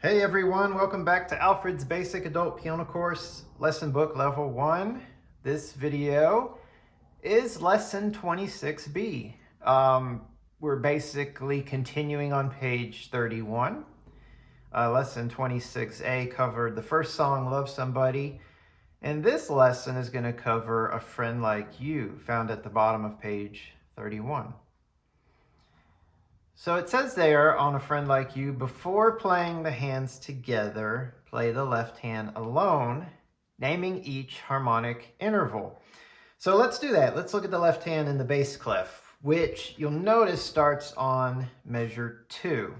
Hey everyone, welcome back to Alfred's Basic Adult Piano Course, Lesson Book Level 1. This video is Lesson 26B. We're basically continuing on page 31. Lesson 26A covered the first song, Love Somebody, and this lesson is going to cover A Friend Like You, found at the bottom of page 31. So it says there on A Friend Like You, before playing the hands together, play the left hand alone, naming each harmonic interval. So let's do that. Let's look at the left hand in the bass clef, which you'll notice starts on measure 2.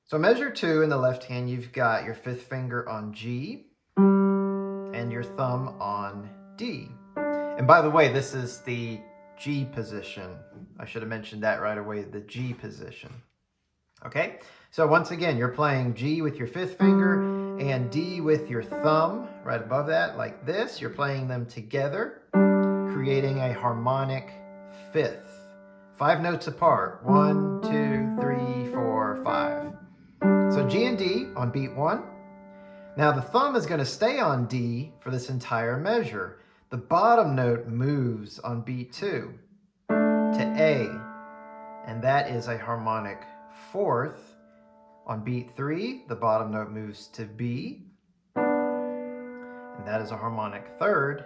So measure 2 in the left hand, you've got your fifth finger on G and your thumb on D. And by the way, this is the G position. I should have mentioned that right away, the G position. Okay, so once again, you're playing G with your fifth finger and D with your thumb right above that, like this. You're playing them together, creating a harmonic fifth. 5 notes apart. 1, 2, 3, 4, 5. So G and D on beat 1. Now the thumb is going to stay on D for this entire measure. The bottom note moves on beat 2 to A, and that is a harmonic fourth. On beat 3, the bottom note moves to B, and that is a harmonic third.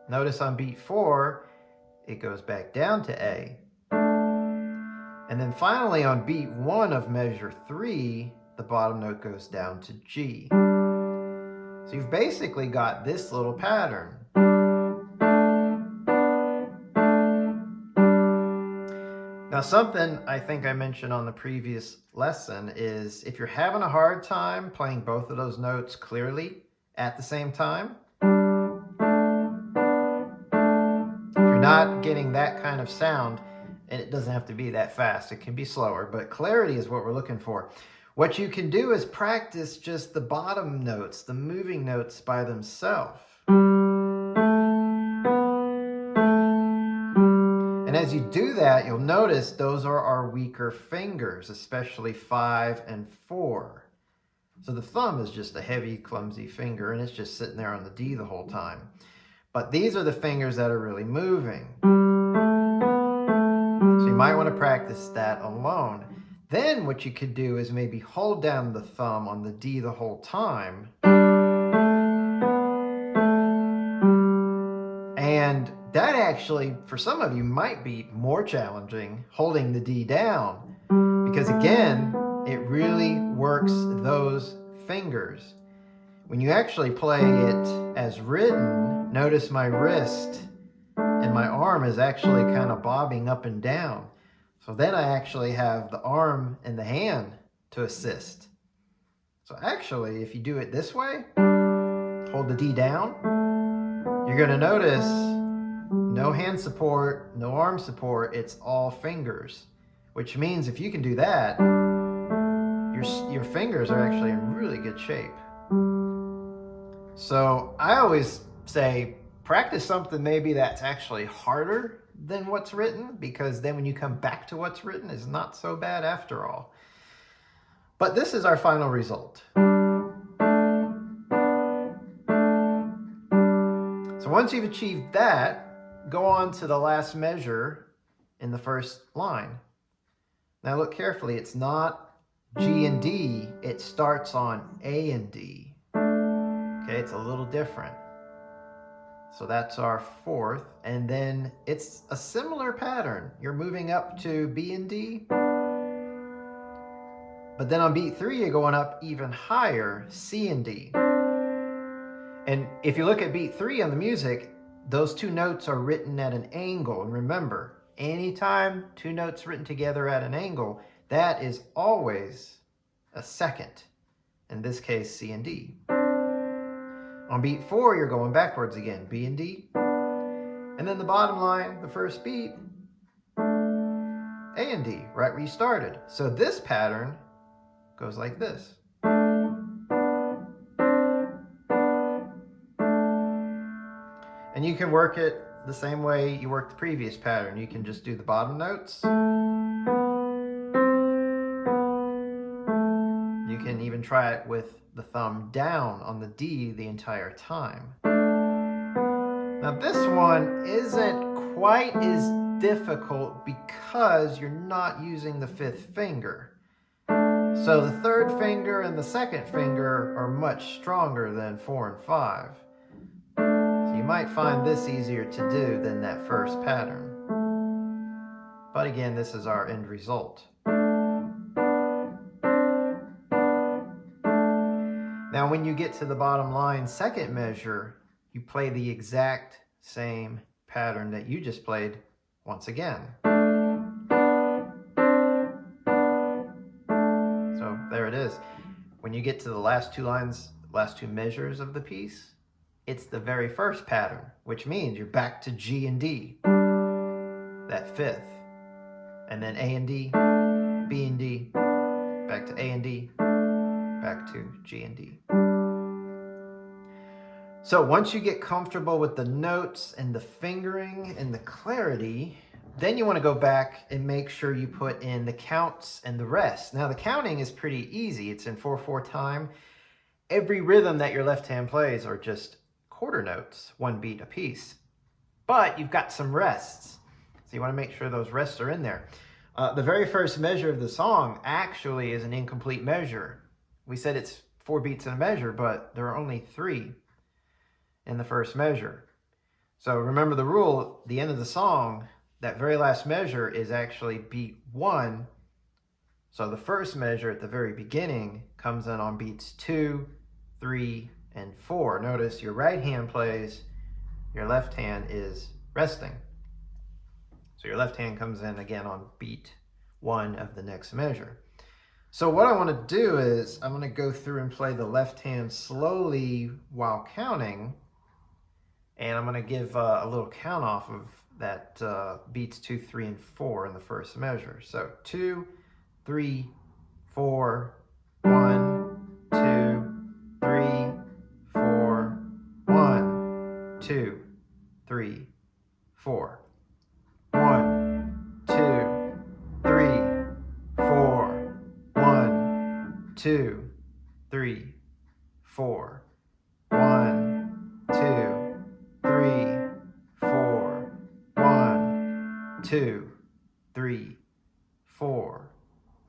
Notice on beat 4, it goes back down to A. And then finally on beat 1 of measure 3, the bottom note goes down to G. So you've basically got this little pattern. Now something I think I mentioned on the previous lesson is if you're having a hard time playing both of those notes clearly at the same time, if you're not getting that kind of sound, and it doesn't have to be that fast, it can be slower, but clarity is what we're looking for. What you can do is practice just the bottom notes, the moving notes by themselves. And as you do that, you'll notice those are our weaker fingers, especially 5 and 4. So the thumb is just a heavy, clumsy finger, and it's just sitting there on the D the whole time. But these are the fingers that are really moving. So you might want to practice that alone. Then what you could do is maybe hold down the thumb on the D the whole time. And that actually, for some of you, might be more challenging, holding the D down, because again, it really works those fingers. When you actually play it as written, notice my wrist and my arm is actually kind of bobbing up and down. So then I actually have the arm and the hand to assist. So actually, if you do it this way, hold the D down, you're going to notice no hand support, no arm support, it's all fingers. Which means if you can do that, your fingers are actually in really good shape. So I always say, practice something maybe that's actually harder than what's written, because then when you come back to what's written, it's not so bad after all. But this is our final result. So once you've achieved that, go on to the last measure in the first line. Now look carefully, it's not G and D, it starts on A and D. Okay, it's a little different. So that's our fourth, and then it's a similar pattern. You're moving up to B and D, but then on beat 3, you're going up even higher, C and D. And if you look at beat 3 on the music, those two notes are written at an angle. And remember, anytime two notes written together at an angle, that is always a second. In this case, C and D. On beat 4, you're going backwards again, B and D. And then the bottom line, the first beat, A and D, right where you started. So this pattern goes like this. And you can work it the same way you worked the previous pattern. You can just do the bottom notes. you can even try it with the thumb down on the D the entire time. Now this one isn't quite as difficult because you're not using the fifth finger. So the third finger and the second finger are much stronger than 4 and 5. So you might find this easier to do than that first pattern. But again, this is our end result. Now when you get to the bottom line second measure, you play the exact same pattern that you just played once again. So there it is. When you get to the last two lines, last two measures of the piece, it's the very first pattern, which means you're back to G and D, that fifth, and then A and D, B and D, back to A and D, back to G and D. So once you get comfortable with the notes and the fingering and the clarity, then you want to go back and make sure you put in the counts and the rest. Now the counting is pretty easy. It's in 4/4 time. Every rhythm that your left hand plays are just quarter notes, one beat apiece. But you've got some rests. So you want to make sure those rests are in there. The very first measure of the song actually is an incomplete measure. We said it's 4 beats in a measure, but there are only 3 in the first measure. So remember the rule, the end of the song, that very last measure is actually beat 1. So the first measure at the very beginning comes in on beats 2, 3, and 4. Notice your right hand plays, your left hand is resting. So your left hand comes in again on beat 1 of the next measure. So what I want to do is I'm going to go through and play the left hand slowly while counting. And I'm going to give a little count off of that beats 2, 3, and 4 in the first measure. So 2, 3, 4, 1, 2, 3, 4, 1, 2, 3, 4. 1, 2, 3, 4, 1, 2, 3, 4, 1, 2, 3, 4, 1, 2, 3, 4,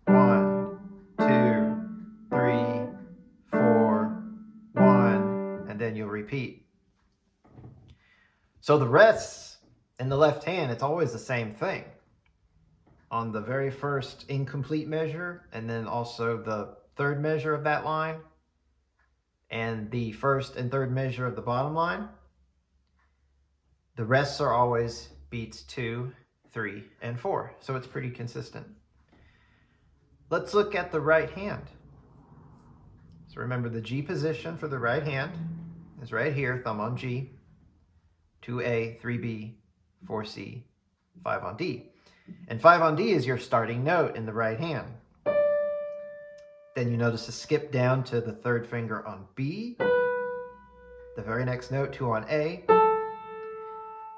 1, 2, 3, 4, 1, and then you'll repeat. So the rests in the left hand, it's always the same thing. On the very first incomplete measure, and then also the third measure of that line, and the first and third measure of the bottom line, the rests are always beats 2, 3, and 4. So it's pretty consistent. Let's look at the right hand. So remember the G position for the right hand is right here, thumb on G, 2A, 3B, 4C, 5 on D. And 5 on D is your starting note in the right hand. Then you notice a skip down to the third finger on B, the very next note, 2 on A,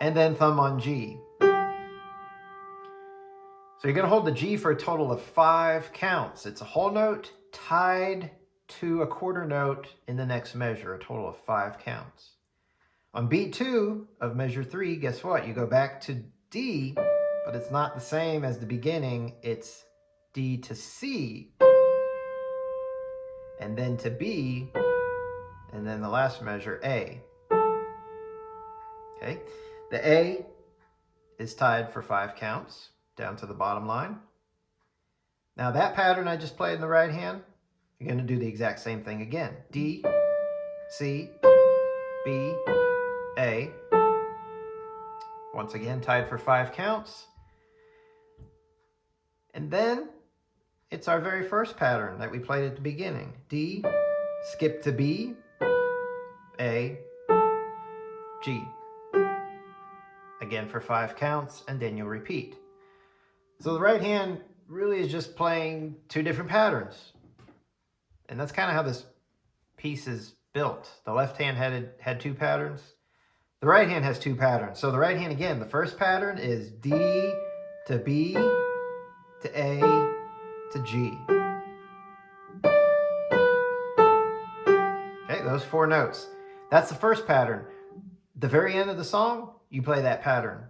and then thumb on G. So you're going to hold the G for a total of 5 counts. It's a whole note tied to a quarter note in the next measure, a total of 5 counts. On beat 2 of measure 3, guess what? You go back to D, but it's not the same as the beginning. It's D to C, and then to B, and then the last measure, A. Okay, the A is tied for 5 counts down to the bottom line. Now that pattern I just played in the right hand, you're going to do the exact same thing again. D, C, B, A. Once again, tied for 5 counts. And then it's our very first pattern that we played at the beginning. D, skip to B, A, G. Again for 5 counts, and then you'll repeat. So the right hand really is just playing 2 different patterns. And that's kind of how this piece is built. The left hand had 2 patterns. The right hand has 2 patterns. So the right hand, again, the first pattern is D to B to A to G. Okay, those 4 notes. That's the first pattern. The very end of the song, you play that pattern.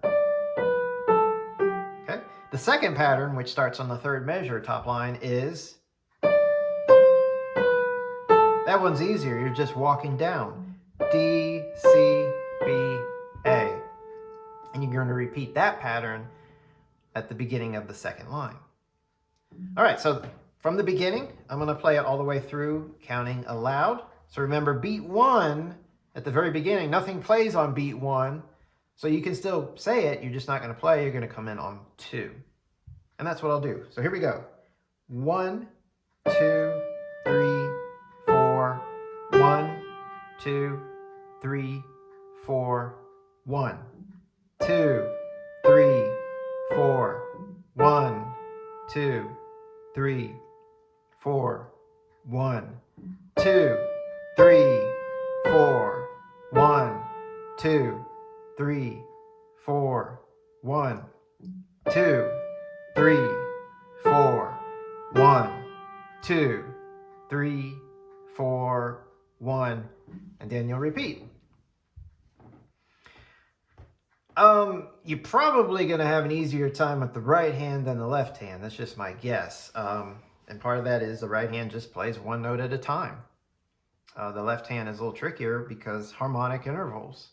Okay. The second pattern, which starts on the 3rd measure, top line, is... that one's easier. You're just walking down. D, C, B, A. And you're going to repeat that pattern at the beginning of the 2nd line. All right, so from the beginning, I'm going to play it all the way through, counting aloud. So remember, beat 1, at the very beginning, nothing plays on beat 1. So you can still say it, you're just not going to play, you're going to come in on 2. And that's what I'll do. So here we go. 1, 2, 3, 4. 1, 2, 3, 4. 1, 2, 3, 4. 1, 2, 3, 4. 1, 2, 3, 4. 1, 2, 3, 4. 1, 2, 3, 4. 1, 2, 3, 4, 1, and then you'll repeat. You're probably going to have an easier time with the right hand than the left hand. That's just my guess. And part of that is the right hand just plays 1 note at a time. The left hand is a little trickier because harmonic intervals.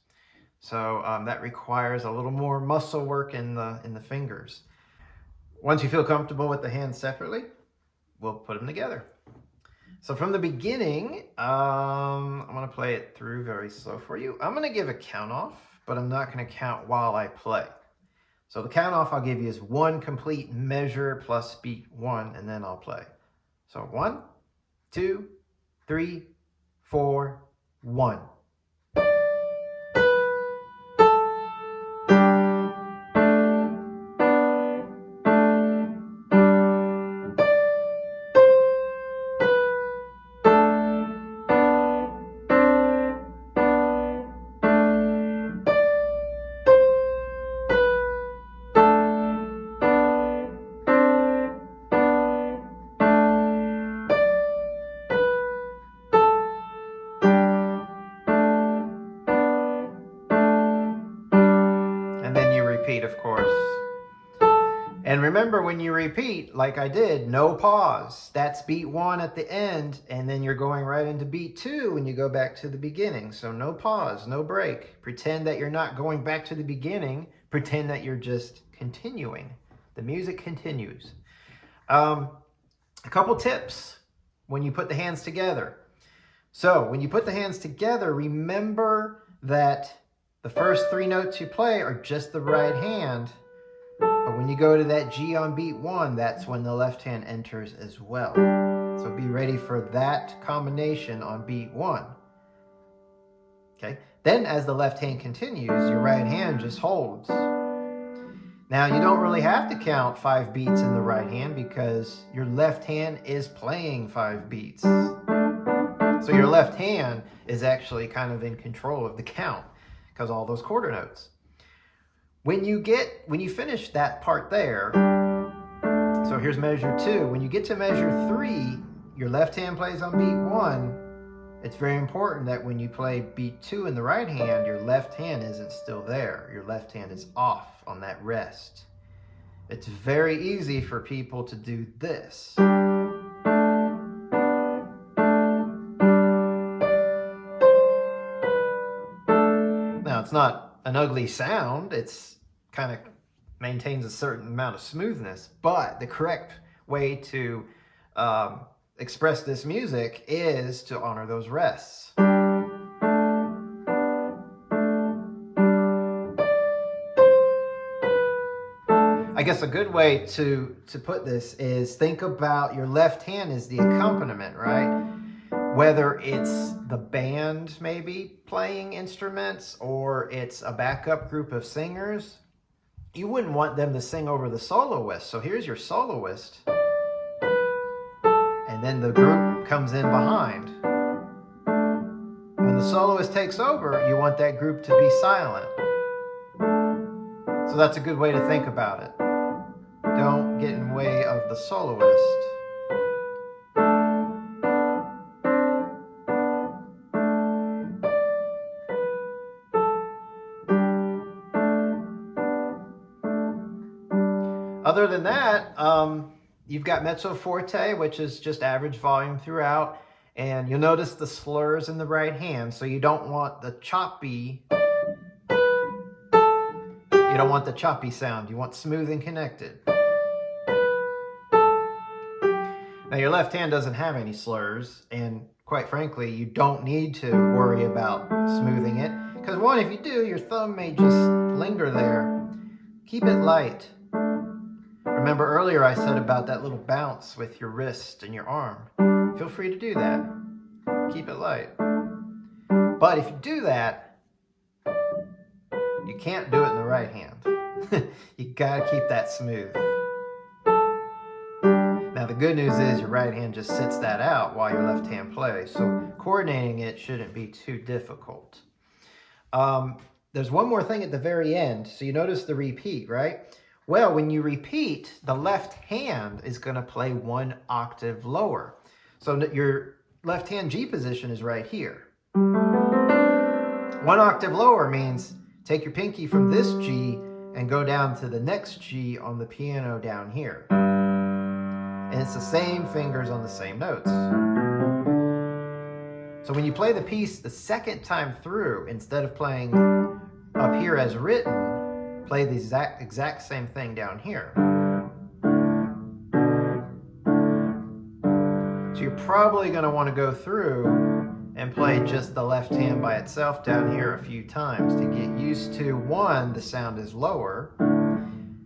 So that requires a little more muscle work in the fingers. Once you feel comfortable with the hands separately, we'll put them together. So from the beginning, I'm going to play it through very slow for you. I'm going to give a count off, but I'm not going to count while I play. So the count off I'll give you is 1 complete measure plus beat 1, and then I'll play. So 1, 2, 3, 4, 1. And then you repeat, of course. And remember, when you repeat, like I did, no pause. That's beat 1 at the end, and then you're going right into beat 2 when you go back to the beginning. So no pause, no break. Pretend that you're not going back to the beginning. Pretend that you're just continuing. The music continues. A couple tips when you put the hands together. So when you put the hands together, remember that the first 3 notes you play are just the right hand, but when you go to that G on beat 1, that's when the left hand enters as well. So be ready for that combination on beat 1. Okay. Then as the left hand continues, your right hand just holds. Now you don't really have to count 5 beats in the right hand because your left hand is playing 5 beats. So your left hand is actually kind of in control of the count, because all those quarter notes. When you finish that part there, so here's measure 2. When you get to measure 3, your left hand plays on beat 1. It's very important that when you play beat 2 in the right hand, your left hand isn't still there. Your left hand is off on that rest. It's very easy for people to do this. Now, it's not an ugly sound. It's kind of maintains a certain amount of smoothness, but the correct way to express this music is to honor those rests. I guess a good way to put this is think about your left hand as the accompaniment, right? Whether it's the band maybe playing instruments or it's a backup group of singers, you wouldn't want them to sing over the soloist. So here's your soloist, and then the group comes in behind. When the soloist takes over, you want that group to be silent. So that's a good way to think about it. Don't get in the way of the soloist. Other than that, you've got mezzo forte, which is just average volume throughout. And you'll notice the slurs in the right hand. So you don't want the choppy, sound. You want smooth and connected. Now your left hand doesn't have any slurs, and quite frankly, you don't need to worry about smoothing it. Because one, if you do, your thumb may just linger there. Keep it light. Remember earlier I said about that little bounce with your wrist and your arm. Feel free to do that. Keep it light. But if you do that, you can't do it in the right hand. You gotta keep that smooth. Now the good news is your right hand just sits that out while your left hand plays. So coordinating it shouldn't be too difficult. There's one more thing at the very end. So you notice the repeat, right? Well, when you repeat, the left hand is going to play 1 octave lower. So your left hand G position is right here. 1 octave lower means take your pinky from this G and go down to the next G on the piano down here. And it's the same fingers on the same notes. So when you play the piece the second time through, instead of playing up here as written, play the exact same thing down here. So you're probably going to want to go through and play just the left hand by itself down here a few times to get used to, 1, the sound is lower,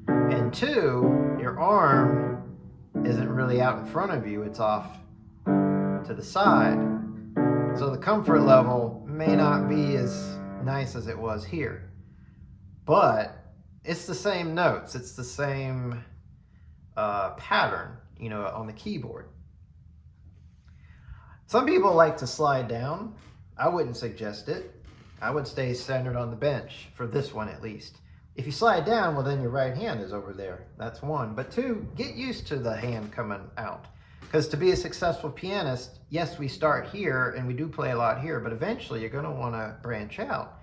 and 2, your arm isn't really out in front of you, it's off to the side. So the comfort level may not be as nice as it was here. But it's the same notes, it's the same pattern, on the keyboard. Some people like to slide down. I wouldn't suggest it. I would stay centered on the bench, for this one at least. If you slide down, well then your right hand is over there. That's 1. But 2, get used to the hand coming out. Because to be a successful pianist, yes, we start here and we do play a lot here, but eventually you're going to want to branch out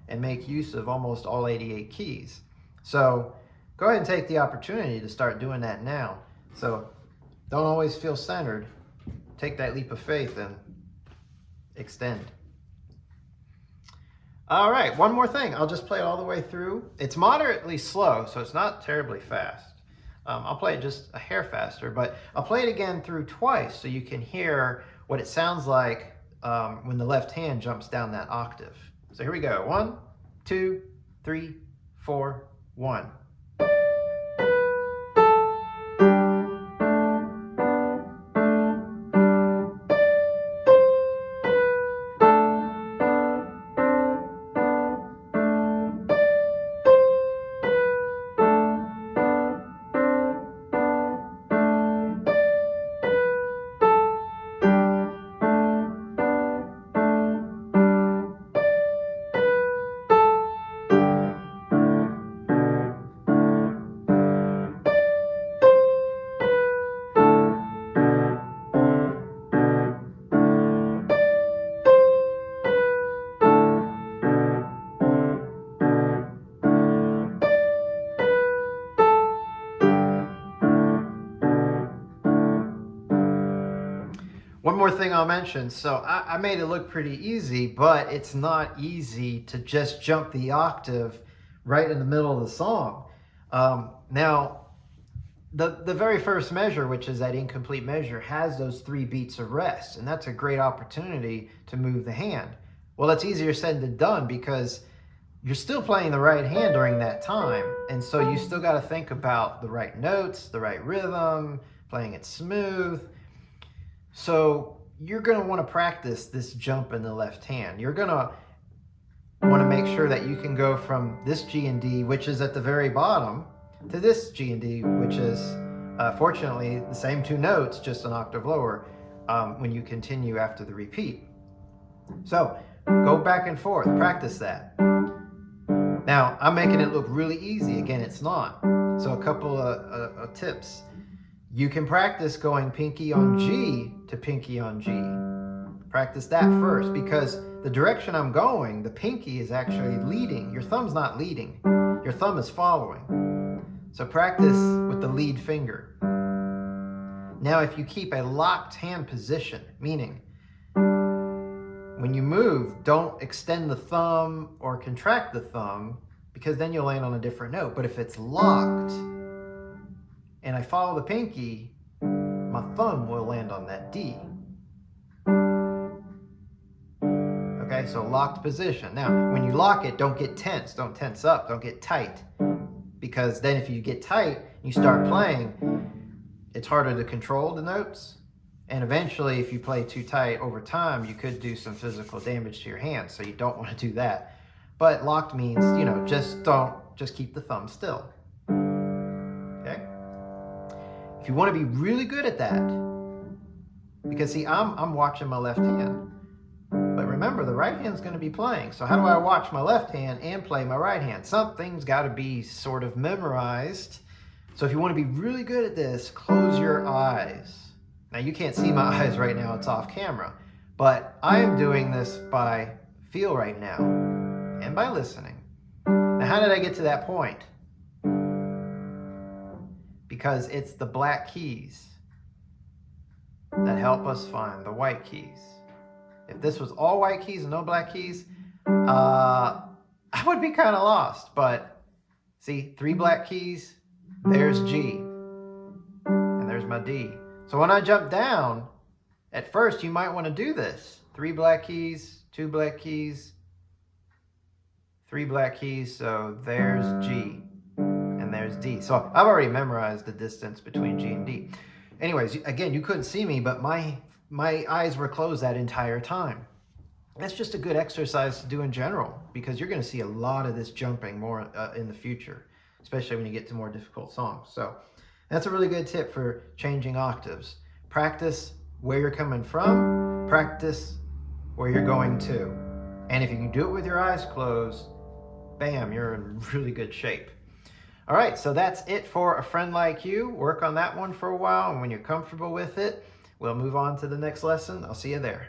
and make use of almost all 88 keys. So go ahead and take the opportunity to start doing that now. So don't always feel centered. Take that leap of faith and extend. All right, one more thing. I'll just play it all the way through. It's moderately slow, so it's not terribly fast. I'll play it just a hair faster, but I'll play it again through twice so you can hear what it sounds like when the left hand jumps down that octave. So here we go. 1, 2, 3, 4, 1. One more thing I'll mention. So I made it look pretty easy, but it's not easy to just jump the octave right in the middle of the song. Now, the very first measure, which is that incomplete measure, has those 3 beats of rest, and that's a great opportunity to move the hand. Well, that's easier said than done because you're still playing the right hand during that time, and so you still got to think about the right notes, the right rhythm, playing it smooth. So you're going to want to practice this jump in the left hand. You're going to want to make sure that you can go from this G and D, which is at the very bottom, to this G and D, which is fortunately the same 2 notes, just an octave lower, when you continue after the repeat. So go back and forth, practice that. Now, I'm making it look really easy. Again, it's not. So a couple of tips. You can practice going pinky on G to pinky on G. Practice that first, because the direction I'm going, the pinky is actually leading. Your thumb's not leading. Your thumb is following. So practice with the lead finger. Now, if you keep a locked hand position, meaning when you move, don't extend the thumb or contract the thumb, because then you'll land on a different note. But if it's locked and I follow the pinky, my thumb will land on that D. Okay, so locked position. Now, when you lock it, don't get tense. Don't tense up. Don't get tight. Because then if you get tight, you start playing, it's harder to control the notes. And eventually, if you play too tight over time, you could do some physical damage to your hands. So you don't want to do that. But locked means, just keep the thumb still. Okay? If you want to be really good at that, because see, I'm watching my left hand. But remember, the right hand's going to be playing. So how do I watch my left hand and play my right hand? Something's got to be sort of memorized. So if you want to be really good at this, close your eyes. Now, you can't see my eyes right now. It's off camera. But I am doing this by feel right now and by listening. Now, how did I get to that point? Because it's the black keys that help us find the white keys. If this was all white keys and no black keys, I would be kind of lost. But see, 3 black keys, there's G, and there's my D. So when I jump down, at first you might want to do this. 3 black keys, 2 black keys, 3 black keys, so there's G, and there's D. So I've already memorized the distance between G and D. Anyways, again, you couldn't see me, but my eyes were closed that entire time. That's just a good exercise to do in general, because you're going to see a lot of this jumping more in the future, especially when you get to more difficult songs. So that's a really good tip for changing octaves. Practice where you're coming from, practice where you're going to. And if you can do it with your eyes closed, bam, you're in really good shape. All right, so that's it for A Friend Like You. Work on that one for a while, and when you're comfortable with it, we'll move on to the next lesson. I'll see you there.